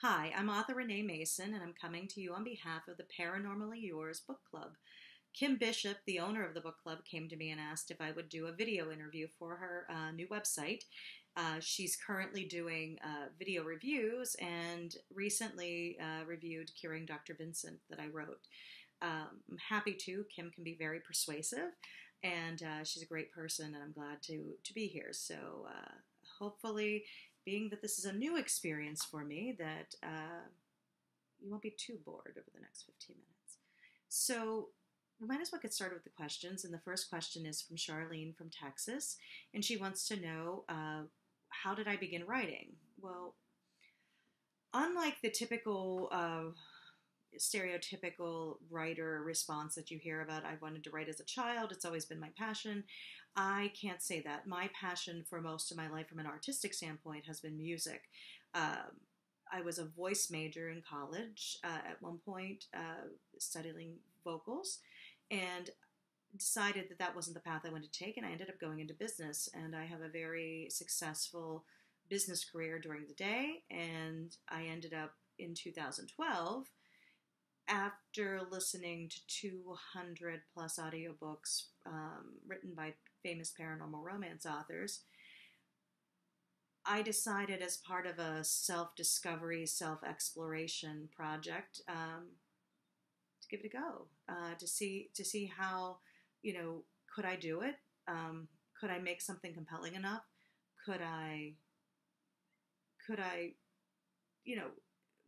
Hi, I'm author Renee Mason, and I'm coming to you on behalf of the Paranormally Yours book club. Kim Bishop, the owner of the book club, came to me and asked if I would do a video interview for her new website. She's currently doing video reviews and recently reviewed Curing Doctor Vincent that I wrote. I'm happy to. Kim can be very persuasive, and she's a great person, and I'm glad to be here. So hopefully, being that this is a new experience for me, that you won't be too bored over the next 15 minutes. So we might as well get started with the questions. And the first question is from Charlene from Texas, and she wants to know, how did I begin writing? Well, unlike the typical stereotypical writer response that you hear about, I wanted to write as a child, it's always been my passion. I can't say that. My passion for most of my life from an artistic standpoint has been music. I was a voice major in college at one point, studying vocals, and decided that that wasn't the path I wanted to take, and I ended up going into business, and I have a very successful business career during the day, and I ended up in 2012, after listening to 200 plus audiobooks written by famous paranormal romance authors, I decided, as part of a self-discovery, self-exploration project, to give it a go, to see how, could I do it? Could I make something compelling enough? Could I,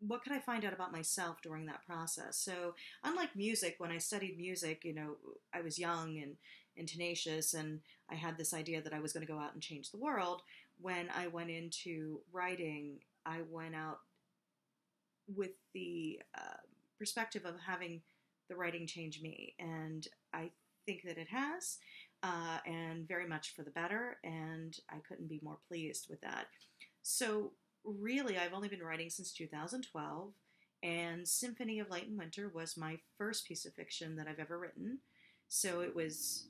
what could I find out about myself during that process? So, unlike music, when I studied music, I was young and tenacious, and I had this idea that I was going to go out and change the world. When I went into writing, I went out with the perspective of having the writing change me, and I think that it has, and very much for the better, and I couldn't be more pleased with that. So really, I've only been writing since 2012, and Symphony of Light and Winter was my first piece of fiction that I've ever written. So it was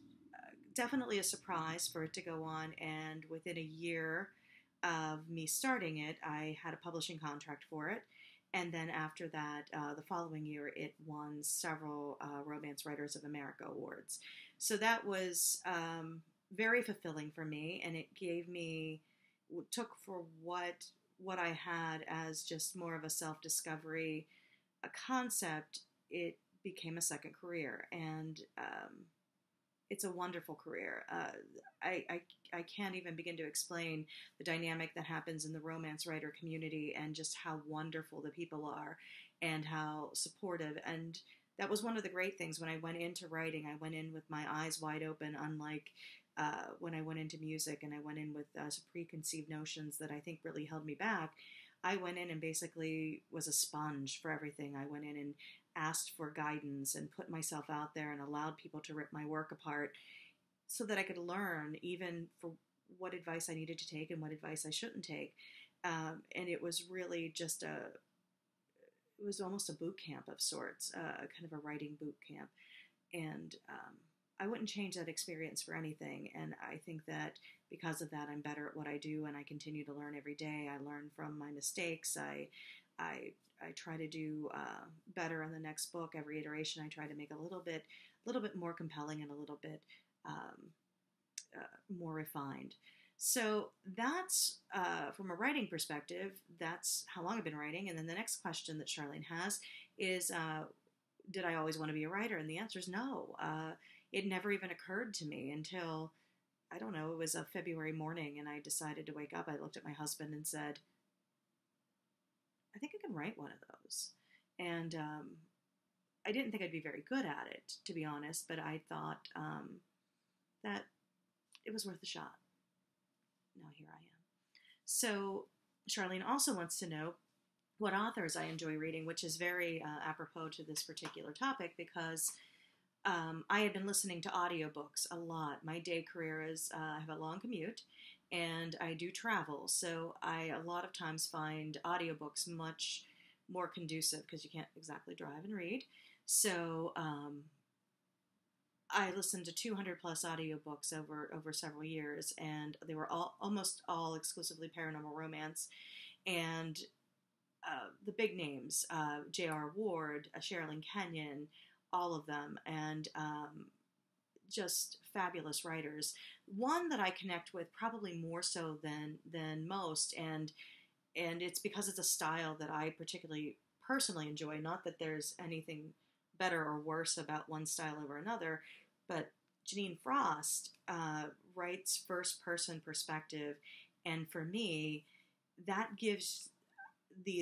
definitely a surprise for it to go on, and within a year of me starting it, I had a publishing contract for it. And then after that, the following year, it won several Romance Writers of America awards. So that was very fulfilling for me, and it took for what I had as just more of a self-discovery, a concept, it became a second career, and it's a wonderful career. I can't even begin to explain the dynamic that happens in the romance writer community, and just how wonderful the people are, and how supportive. And that was one of the great things when I went into writing. I went in with my eyes wide open, unlike when I went into music, and I went in with some preconceived notions that I think really held me back. I went in and basically was a sponge for everything. I went in and asked for guidance and put myself out there and allowed people to rip my work apart so that I could learn, even for what advice I needed to take and what advice I shouldn't take. And it was really just it was almost a boot camp of sorts, kind of a writing boot camp. And I wouldn't change that experience for anything. And I think that because of that, I'm better at what I do, and I continue to learn every day. I learn from my mistakes. I try to do better on the next book. Every iteration, I try to make a little bit more compelling and a little bit more refined. So that's, from a writing perspective, that's how long I've been writing. And then the next question that Charlene has is, did I always want to be a writer? And the answer is no. It never even occurred to me until, I don't know, it was a February morning, and I decided to wake up. I looked at my husband and said, I think I can write one of those. And I didn't think I'd be very good at it, to be honest, but I thought that it was worth a shot. Now here I am. So Charlene also wants to know what authors I enjoy reading, which is very apropos to this particular topic, because I had been listening to audiobooks a lot. My day career is, I have a long commute, and I do travel, so I a lot of times find audiobooks much more conducive, because you can't exactly drive and read. So I listened to 200 plus audiobooks over several years, and they were almost all exclusively paranormal romance. And the big names, J.R. Ward, Sherilyn Kenyon, all of them, and just fabulous writers. One that I connect with probably more so than most, and it's because it's a style that I particularly personally enjoy. Not that there's anything better or worse about one style over another, but Janine Frost writes first person perspective, and for me, that gives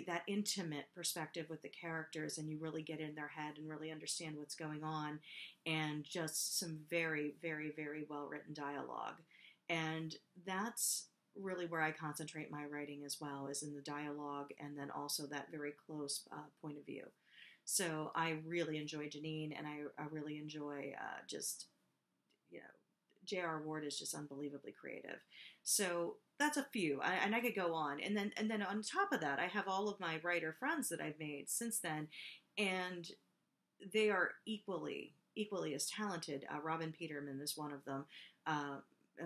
that intimate perspective with the characters, and you really get in their head and really understand what's going on, and just some very, very, very well written dialogue. And that's really where I concentrate my writing as well, is in the dialogue, and then also that very close point of view. So I really enjoy Janine, and I really enjoy just, you know, J.R. Ward is just unbelievably creative. So that's a few, and I could go on. And then on top of that, I have all of my writer friends that I've made since then, and they are equally as talented. Robin Peterman is one of them.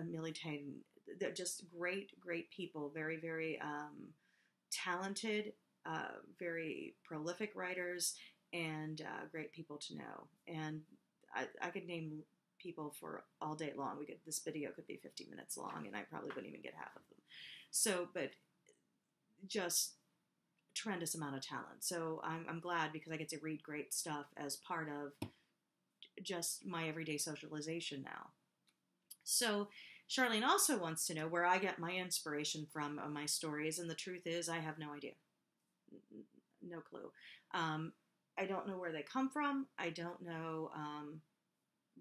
Millie Taden. They're just great people. Very, very talented, very prolific writers, and great people to know. And I could name people for all day long. This video could be 50 minutes long, and I probably wouldn't even get half of them. So, but just tremendous amount of talent. So I'm glad, because I get to read great stuff as part of just my everyday socialization now. So Charlene also wants to know where I get my inspiration from on my stories, and the truth is I have no idea. No clue. I don't know where they come from. I don't know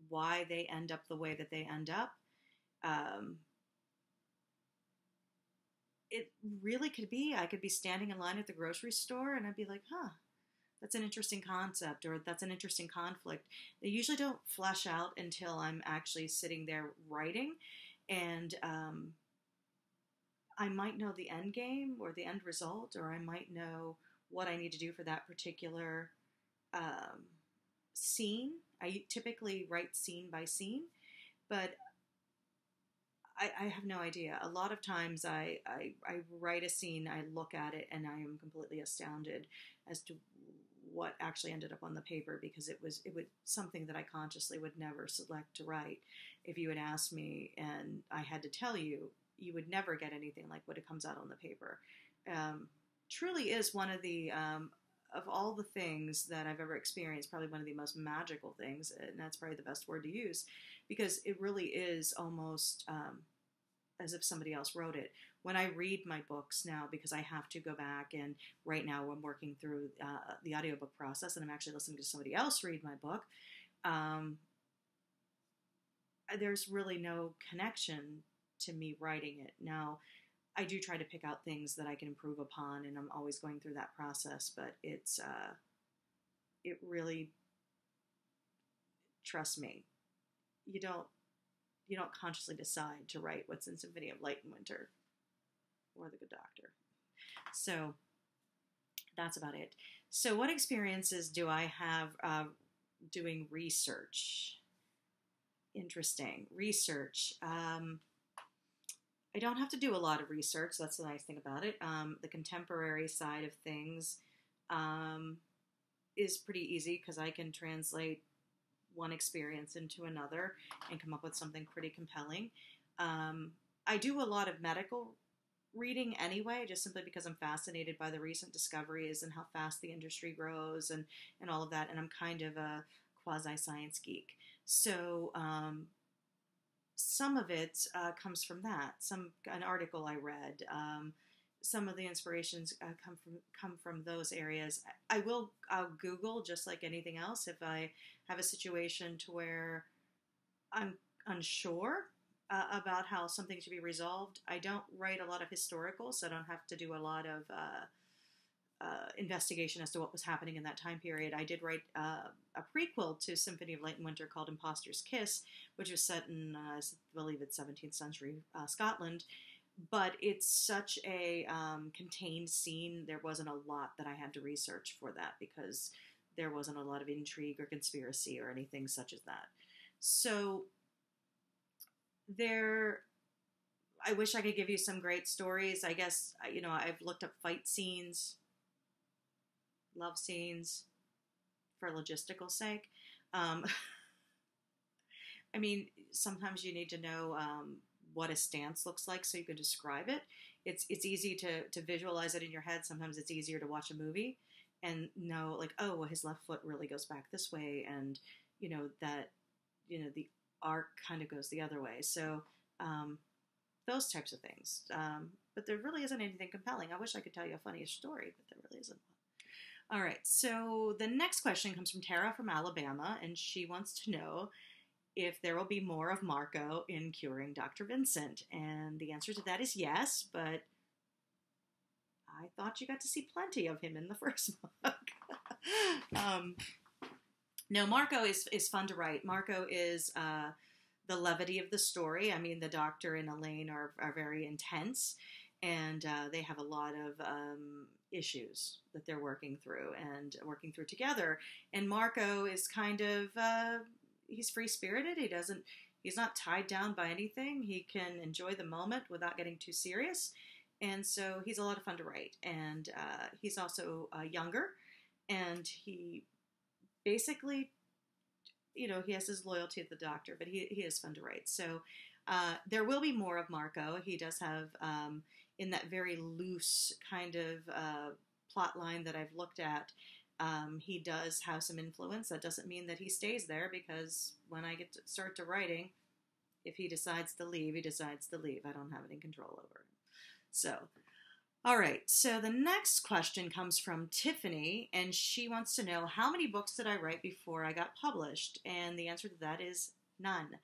why they end up the way that they end up. It really could be, I could be standing in line at the grocery store and I'd be like, that's an interesting concept, or that's an interesting conflict. They usually don't flesh out until I'm actually sitting there writing, and I might know the end game or the end result, or I might know what I need to do for that particular scene. I typically write scene by scene, but I have no idea. A lot of times I write a scene, I look at it, and I am completely astounded as to what actually ended up on the paper, because it was something that I consciously would never select to write. If you had asked me and I had to tell you, you would never get anything like what it comes out on the paper. Truly is one of the of all the things that I've ever experienced, probably one of the most magical things, and that's probably the best word to use, because it really is almost as if somebody else wrote it. When I read my books now, because I have to go back, and right now I'm working through the audiobook process, and I'm actually listening to somebody else read my book, there's really no connection to me writing it. Now, I do try to pick out things that I can improve upon, and I'm always going through that process, but it really, trust me, you don't consciously decide to write what's in Symphony of Light and Winter or The Good Doctor. So that's about it. So what experiences do I have doing research? Interesting. Research. I don't have to do a lot of research. That's the nice thing about it. The contemporary side of things is pretty easy, because I can translate one experience into another and come up with something pretty compelling. I do a lot of medical reading anyway, just simply because I'm fascinated by the recent discoveries and how fast the industry grows and all of that. And I'm kind of a quasi-science geek. So some of it comes from that. An article I read. Some of the inspirations come from those areas. I'll Google, just like anything else, if I have a situation to where I'm unsure about how something should be resolved. I don't write a lot of historical, so I don't have to do a lot of investigation as to what was happening in that time period. I did write a prequel to Symphony of Light and Winter called Imposter's Kiss, which was set in, I believe it's 17th century Scotland. But it's such a contained scene, there wasn't a lot that I had to research for that, because there wasn't a lot of intrigue or conspiracy or anything such as that. So I wish I could give you some great stories. I guess, I've looked up fight scenes love scenes for logistical sake. Um, I mean, sometimes you need to know what a stance looks like so you can describe it. It's easy to visualize it in your head. Sometimes it's easier to watch a movie and know, like, oh, well, his left foot really goes back this way, and that the arc kind of goes the other way. So um, those types of things. But there really isn't anything compelling. I wish I could tell you a funnier story, but there really isn't one. All right. So the next question comes from Tara from Alabama, and she wants to know if there will be more of Marco in Curing Dr. Vincent. And the answer to that is yes, but I thought you got to see plenty of him in the first book. um, no, Marco is fun to write. Marco is the levity of the story. I mean, the Doctor and Elaine are very intense, and they have a lot of issues that they're working through together. And Marco is kind of he's free-spirited. He's not tied down by anything. He can enjoy the moment without getting too serious. And so he's a lot of fun to write. And he's also younger, and he basically, he has his loyalty to the Doctor, but he is fun to write. So there will be more of Marco. He does have, in that very loose kind of plot line that I've looked at, he does have some influence. That doesn't mean that he stays there, because when I get to start to writing, if he decides to leave, he decides to leave. I don't have any control over it. So, all right. So the next question comes from Tiffany, and she wants to know, how many books did I write before I got published? And the answer to that is none.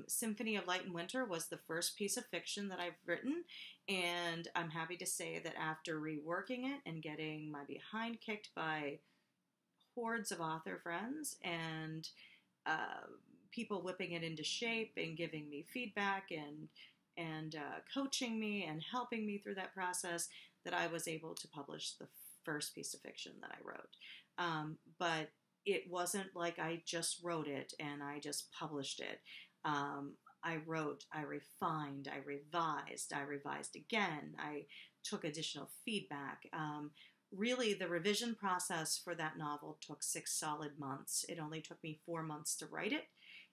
Symphony of Light and Winter was the first piece of fiction that I've written, and I'm happy to say that after reworking it and getting my behind kicked by hordes of author friends and people whipping it into shape and giving me feedback and coaching me and helping me through that process, that I was able to publish the first piece of fiction that I wrote. But it wasn't like I just wrote it and I just published it. I wrote, I refined, I revised again, I took additional feedback. Really, the revision process for that novel took 6 solid months. It only took me 4 months to write it.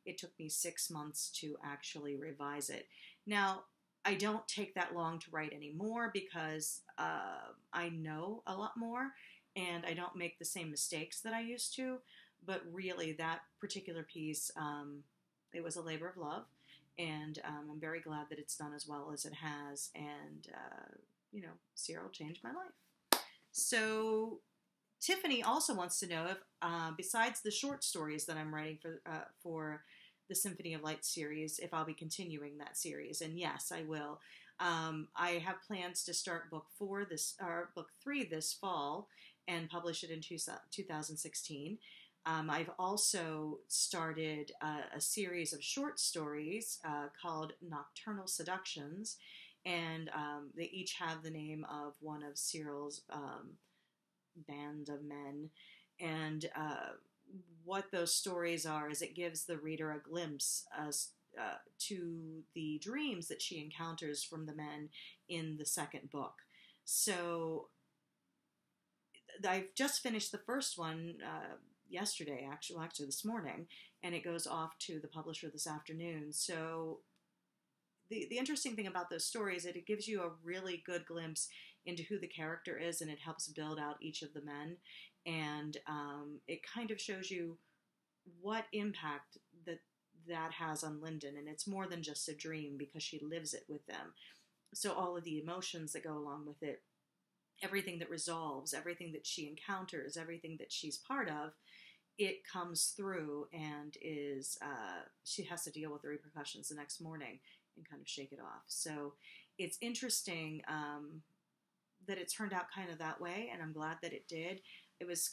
It took me 6 months to actually revise it. Now, I don't take that long to write anymore, because I know a lot more and I don't make the same mistakes that I used to. But really, that particular piece, it was a labor of love, and I'm very glad that it's done as well as it has. And, Cyril changed my life. So Tiffany also wants to know if, besides the short stories that I'm writing for the Symphony of Light series, if I'll be continuing that series. And yes, I will. I have plans to start book 3 this fall and publish it in 2016. I've also started a series of short stories called Nocturnal Seductions, and they each have the name of one of Cyril's band of men. And what those stories are is it gives the reader a glimpse to the dreams that she encounters from the men in the second book. So I've just finished the first one yesterday, actually this morning, and it goes off to the publisher this afternoon. So the interesting thing about those stories is that it gives you a really good glimpse into who the character is, and it helps build out each of the men, and it kind of shows you what impact that has on Lyndon. And it's more than just a dream, because she lives it with them. So all of the emotions that go along with it, everything that resolves, everything that she encounters, everything that she's part of, it comes through, and she has to deal with the repercussions the next morning and kind of shake it off. So it's interesting that it turned out kind of that way, and I'm glad that it did. It was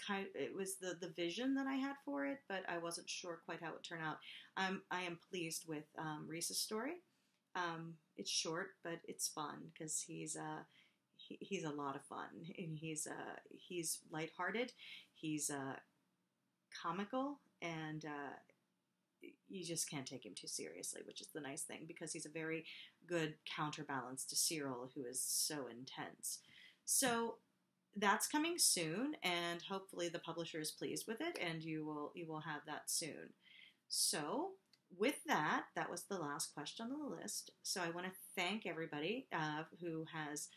the vision that I had for it, but I wasn't sure quite how it turned out. I am pleased with Reese's story. It's short, but it's fun, because he's a lot of fun, and he's lighthearted, he's comical, and you just can't take him too seriously, which is the nice thing, because he's a very good counterbalance to Cyril, who is so intense. So that's coming soon, and hopefully the publisher is pleased with it, and you will have that soon. So with that, that was the last question on the list. So I want to thank everybody who has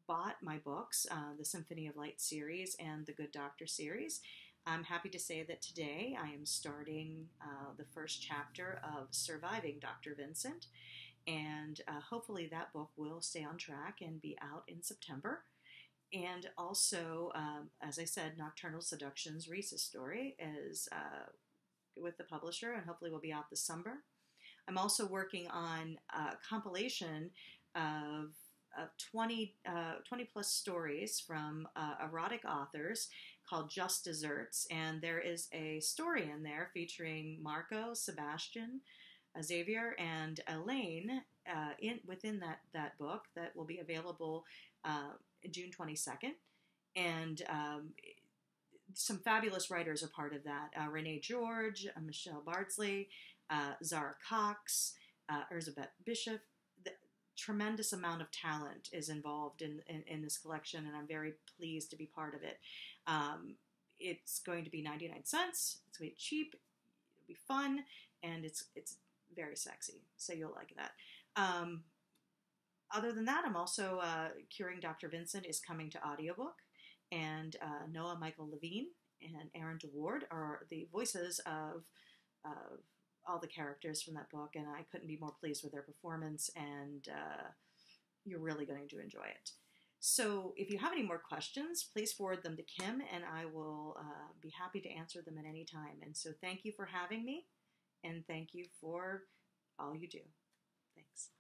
bought my books, the Symphony of Light series and the Good Doctor series. I'm happy to say that today I am starting the first chapter of Surviving Dr. Vincent, and hopefully that book will stay on track and be out in September. And also, as I said, Nocturnal Seductions, Reese's story, is with the publisher, and hopefully will be out this summer. I'm also working on a compilation of 20 plus stories from erotic authors called Just Desserts, and there is a story in there featuring Marco, Sebastian, Xavier, and Elaine within that book that will be available June 22nd. And some fabulous writers are part of that. Renee George, Michelle Bardsley, Zara Cox, Elizabeth Bishop. The tremendous amount of talent is involved in this collection, and I'm very pleased to be part of it. It's going to be 99 cents. It's going to be cheap. It'll be fun, and it's very sexy, so you'll like that. Other than that, I'm also Curing Dr. Vincent is coming to audiobook, and Noah Michael Levine and Aaron DeWard are the voices of all the characters from that book, and I couldn't be more pleased with their performance, and you're really going to enjoy it. So if you have any more questions, please forward them to Kim, and I will be happy to answer them at any time. And so thank you for having me, and thank you for all you do. Thanks.